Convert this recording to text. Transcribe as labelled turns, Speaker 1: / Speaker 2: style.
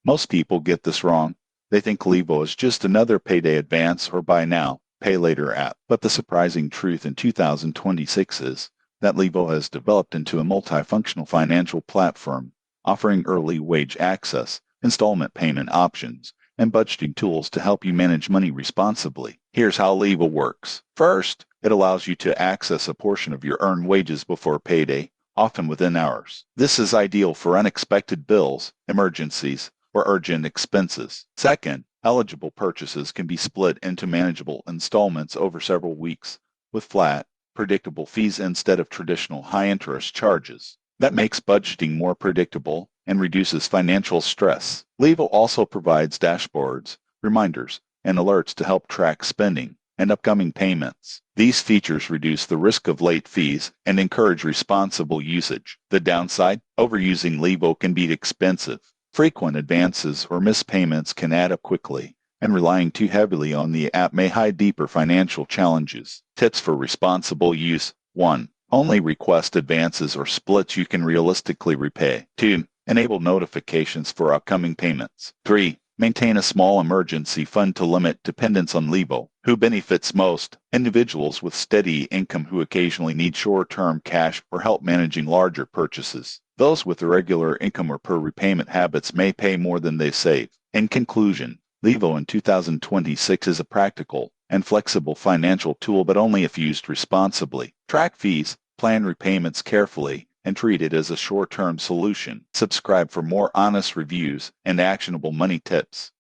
Speaker 1: Most people get this wrong. They think Levo is just another payday advance or buy now, pay later app. But the surprising truth in 2026 is that Levo has developed into a multifunctional financial platform, offering early wage access, installment payment options, and budgeting tools to help you manage money responsibly. Here's how Levo works. First, it allows you to access a portion of your earned wages before payday, often within hours. This is ideal for unexpected bills, emergencies, or urgent expenses. Second, eligible purchases can be split into manageable installments over several weeks, with flat, predictable fees instead of traditional high-interest charges. That makes budgeting more predictable and reduces financial stress. Levo also provides dashboards, reminders, and alerts to help track spending and upcoming payments. These features reduce the risk of late fees and encourage responsible usage. The downside, overusing Levo can be expensive. Frequent advances or missed payments can add up quickly, and relying too heavily on the app may hide deeper financial challenges. Tips for responsible use. 1. Only request advances or splits you can realistically repay. 2. Enable notifications for upcoming payments. 3. Maintain a small emergency fund to limit dependence on Levo. Who benefits most? Individuals with steady income who occasionally need short-term cash or help managing larger purchases. Those with irregular income or poor repayment habits may pay more than they save. In conclusion, Levo in 2026 is a practical and flexible financial tool, but only if used responsibly. Track fees, plan repayments carefully, and treat it as a short-term solution. Subscribe for more honest reviews and actionable money tips.